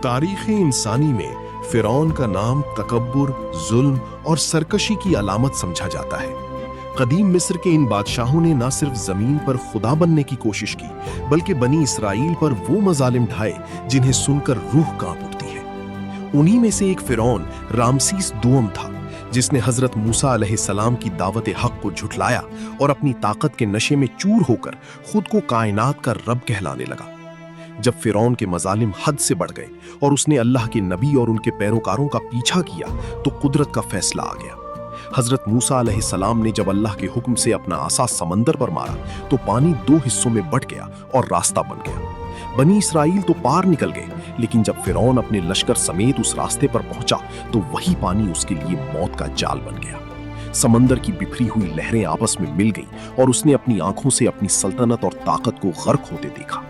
تاریخ انسانی میں فرعون کا نام تکبر، ظلم اور سرکشی کی علامت سمجھا جاتا ہے۔ قدیم مصر کے ان بادشاہوں نے نہ صرف زمین پر خدا بننے کی کوشش کی، بلکہ بنی اسرائیل پر وہ مظالم ڈھائے جنہیں سن کر روح کانپ اٹھتی ہے۔ انہی میں سے ایک فرعون رامسیس دوم تھا، جس نے حضرت موسیٰ علیہ السلام کی دعوت حق کو جھٹلایا اور اپنی طاقت کے نشے میں چور ہو کر خود کو کائنات کا رب کہلانے لگا۔ جب فرعون کے مظالم حد سے بڑھ گئے اور اس نے اللہ کے نبی اور ان کے پیروکاروں کا پیچھا کیا تو قدرت کا فیصلہ آ گیا۔ حضرت موسیٰ علیہ السلام نے جب اللہ کے حکم سے اپنا عصا سمندر پر مارا تو پانی 2 حصوں میں بٹ گیا اور راستہ بن گیا۔ بنی اسرائیل تو پار نکل گئے، لیکن جب فرعون اپنے لشکر سمیت اس راستے پر پہنچا تو وہی پانی اس کے لیے موت کا جال بن گیا۔ سمندر کی بکھری ہوئی لہریں آپس میں مل گئیں اور اس نے اپنی آنکھوں سے اپنی سلطنت اور طاقت کو غرق ہوتے دیکھا۔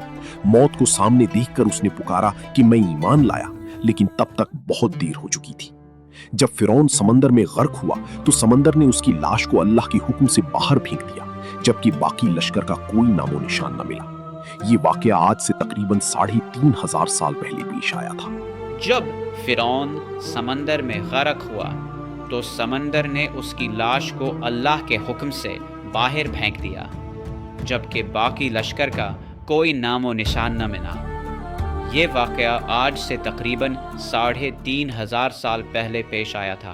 موت کو سامنے دیکھ کر اس نے پکارا کہ میں ایمان لایا، لیکن تب تک بہت دیر ہو چکی تھی۔ جب فرعون سمندر میں غرق ہوا تو سمندر نے اس کی لاش کو اللہ کے حکم سے باہر پھینک دیا، جبکہ باقی لشکر کا کوئی نام و نشان نہ ملا۔ یہ واقعہ آج سے تقریباً 3500 سال پہلے پیش آیا تھا۔ جب فرعون سمندر میں غرق ہوا تو سمندر نے اس کی لاش کو اللہ کے حکم سے باہر پھینک دیا، جبکہ باقی لشکر کا کوئی نام و نشان نہ ملا۔ یہ واقعہ آج سے تقریباً 3500 سال پہلے پیش آیا تھا۔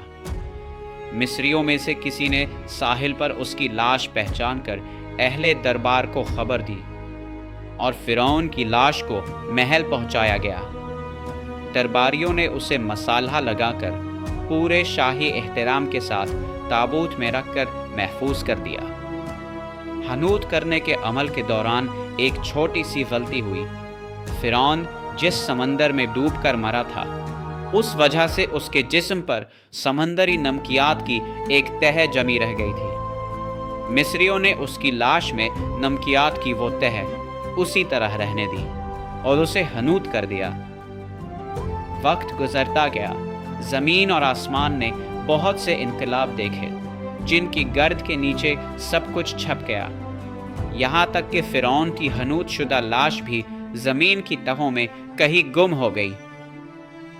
مصریوں میں سے کسی نے ساحل پر اس کی لاش پہچان کر اہل دربار کو خبر دی اور فرعون کی لاش کو محل پہنچایا گیا۔ درباریوں نے اسے مصالحہ لگا کر پورے شاہی احترام کے ساتھ تابوت میں رکھ کر محفوظ کر دیا۔ حنوط کرنے کے عمل کے دوران ایک چھوٹی سی غلطی ہوئی۔ فرعون جس سمندر میں ڈوب کر مرا تھا، اس وجہ سے اس کے جسم پر سمندری نمکیات کی ایک تہہ جمی رہ گئی تھی۔ مصریوں نے اس کی لاش میں نمکیات کی وہ تہہ اسی طرح رہنے دی اور اسے حنوط کر دیا۔ وقت گزرتا گیا، زمین اور آسمان نے بہت سے انقلاب دیکھے جن کی گرد کے نیچے سب کچھ چھپ گیا، یہاں تک کہ فرعون کی حنوط شدہ لاش بھی زمین کی تہوں میں کہیں گم ہو گئی۔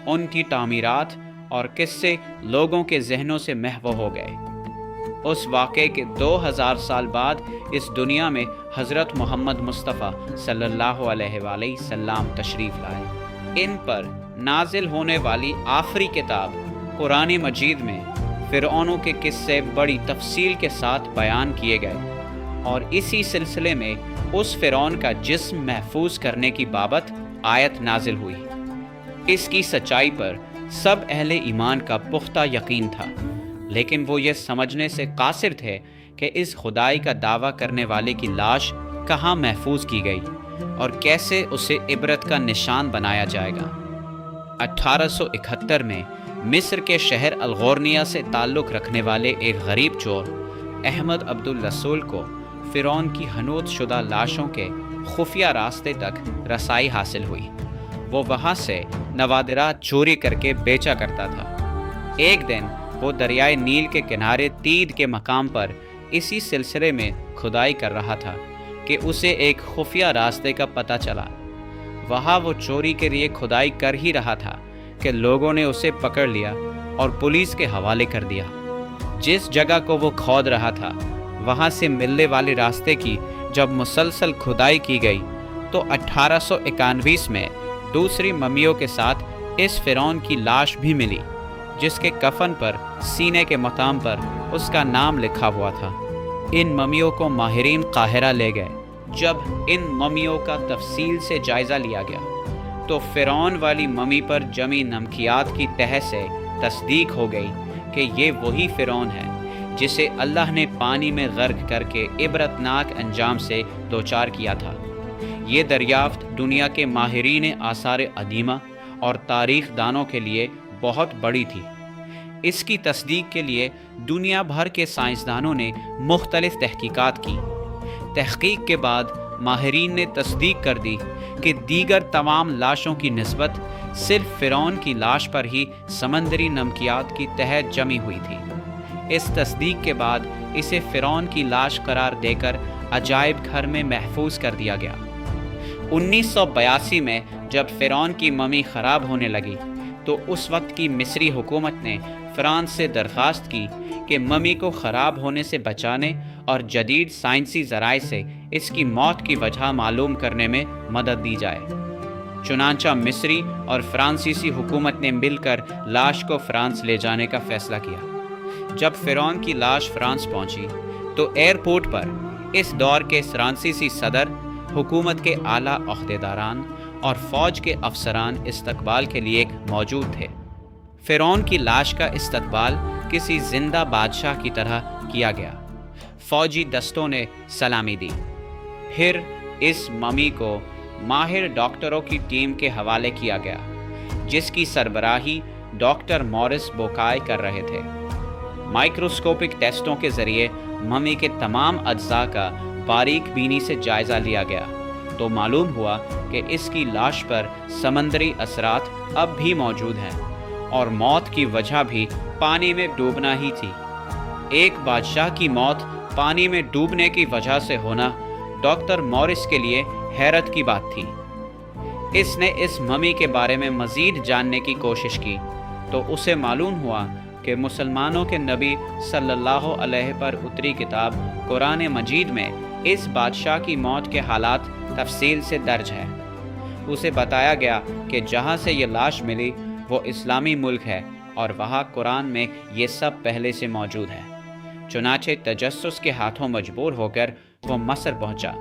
ان کی تعمیرات اور قصے لوگوں کے ذہنوں سے محو ہو گئے۔ اس واقعے کے 2000 سال بعد اس دنیا میں حضرت محمد مصطفیٰ صلی اللہ علیہ وآلہ وسلم تشریف لائے۔ ان پر نازل ہونے والی آخری کتاب قرآن مجید میں فرعونوں کے قصے بڑی تفصیل کے ساتھ بیان کیے گئے، اور اسی سلسلے میں اس فرعون کا جسم محفوظ کرنے کی بابت آیت نازل ہوئی۔ اس کی سچائی پر سب اہل ایمان کا پختہ یقین تھا، لیکن وہ یہ سمجھنے سے قاصر تھے کہ اس خدائی کا دعویٰ کرنے والے کی لاش کہاں محفوظ کی گئی اور کیسے اسے عبرت کا نشان بنایا جائے گا۔ 1871 میں مصر کے شہر الغورنیہ سے تعلق رکھنے والے ایک غریب چور احمد عبد الرسول کو فرعون کی حنوط شدہ لاشوں کے خفیہ راستے تک رسائی حاصل ہوئی۔ وہ وہاں سے نوادرات چوری کر کے بیچا کرتا تھا۔ ایک دن وہ دریائے نیل کے کنارے تید کے مقام پر اسی سلسلے میں کھدائی کر رہا تھا کہ اسے ایک خفیہ راستے کا پتہ چلا۔ وہاں وہ چوری کے لیے کھدائی کر ہی رہا تھا کہ لوگوں نے اسے پکڑ لیا اور پولیس کے حوالے کر دیا۔ جس جگہ کو وہ کھود رہا تھا وہاں سے ملنے والے راستے کی جب مسلسل کھدائی کی گئی تو 1891 میں دوسری ممیوں کے ساتھ اس فرعون کی لاش بھی ملی، جس کے کفن پر سینے کے مقام پر اس کا نام لکھا ہوا تھا۔ ان ممیوں کو ماہرین قاہرہ لے گئے۔ جب ان ممیوں کا تفصیل سے جائزہ لیا گیا تو فرعون والی ممی پر جمی نمکیات کی تہہ سے تصدیق ہو گئی کہ یہ وہی فرعون ہے جسے اللہ نے پانی میں غرق کر کے عبرتناک انجام سے دوچار کیا تھا۔ یہ دریافت دنیا کے ماہرین آثار قدیمہ اور تاریخ دانوں کے لیے بہت بڑی تھی۔ اس کی تصدیق کے لیے دنیا بھر کے سائنسدانوں نے مختلف تحقیقات کی۔ تحقیق کے بعد ماہرین نے تصدیق کر دی کہ دیگر تمام لاشوں کی نسبت صرف فرعون کی لاش پر ہی سمندری نمکیات کی تہہ جمی ہوئی تھی۔ اس تصدیق کے بعد اسے فرعون کی لاش قرار دے کر عجائب گھر میں محفوظ کر دیا گیا۔ 1982 میں جب فرعون کی ممی خراب ہونے لگی تو اس وقت کی مصری حکومت نے فرانس سے درخواست کی کہ ممی کو خراب ہونے سے بچانے اور جدید سائنسی ذرائع سے اس کی موت کی وجہ معلوم کرنے میں مدد دی جائے۔ چنانچہ مصری اور فرانسیسی حکومت نے مل کر لاش کو فرانس لے جانے کا فیصلہ کیا۔ جب فرعون کی لاش فرانس پہنچی تو ایئرپورٹ پر اس دور کے فرانسیسی صدر، حکومت کے اعلیٰ عہدیداران اور فوج کے افسران استقبال کے لیے موجود تھے۔ فرعون کی لاش کا استقبال کسی زندہ بادشاہ کی طرح کیا گیا۔ فوجی دستوں نے سلامی دی۔ پھر اس ممی کو ماہر ڈاکٹروں کی ٹیم کے حوالے کیا گیا، جس کی سربراہی ڈاکٹر مورس بوکائے کر رہے تھے۔ مائکروسکوپک ٹیسٹوں کے ذریعے ممی کے تمام اجزاء کا باریک بینی سے جائزہ لیا گیا تو معلوم ہوا کہ اس کی لاش پر سمندری اثرات اب بھی موجود ہیں اور موت کی وجہ بھی پانی میں ڈوبنا ہی تھی۔ ایک بادشاہ کی موت پانی میں ڈوبنے کی وجہ سے ہونا ڈاکٹر مورس کے لیے حیرت کی بات تھی۔ اس نے اس ممی کے بارے میں مزید جاننے کی کوشش کی تو اسے معلوم ہوا کہ مسلمانوں کے نبی صلی اللہ علیہ پر اتری کتاب قرآن مجید میں اس بادشاہ کی موت کے حالات تفصیل سے درج ہے۔ اسے بتایا گیا کہ جہاں سے یہ لاش ملی وہ اسلامی ملک ہے اور وہاں قرآن میں یہ سب پہلے سے موجود ہے۔ چنانچہ تجسس کے ہاتھوں مجبور ہو کر وہ مصر پہنچا۔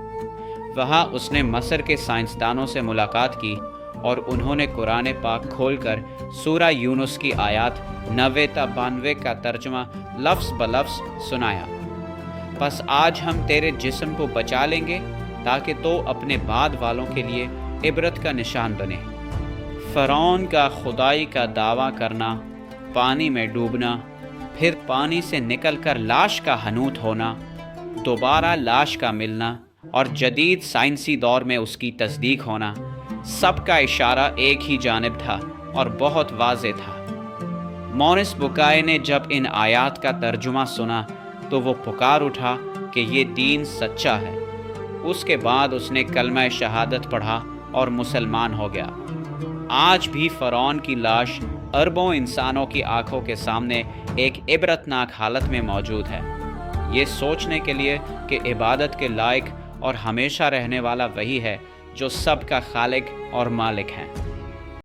وہاں اس نے مصر کے سائنسدانوں سے ملاقات کی اور انہوں نے قرآن پاک کھول کر سورہ یونس کی آیات 90 تا 92 کا ترجمہ لفظ بلفظ سنایا۔ بس آج ہم تیرے جسم کو بچا لیں گے تاکہ تو اپنے بعد والوں کے لیے عبرت کا نشان بنے۔ فرعون کا خدائی کا دعویٰ کرنا، پانی میں ڈوبنا، پھر پانی سے نکل کر لاش کا حنوط ہونا، دوبارہ لاش کا ملنا اور جدید سائنسی دور میں اس کی تصدیق ہونا، سب کا اشارہ ایک ہی جانب تھا اور بہت واضح تھا۔ مورس بوکائے نے جب ان آیات کا ترجمہ سنا تو وہ پکار اٹھا کہ یہ دین سچا ہے۔ اس کے بعد اس نے کلمہ شہادت پڑھا اور مسلمان ہو گیا۔ آج بھی فرعون کی لاش اربوں انسانوں کی آنکھوں کے سامنے ایک عبرتناک حالت میں موجود ہے، یہ سوچنے کے لیے کہ عبادت کے لائق اور ہمیشہ رہنے والا وہی ہے جو سب کا خالق اور مالک ہے۔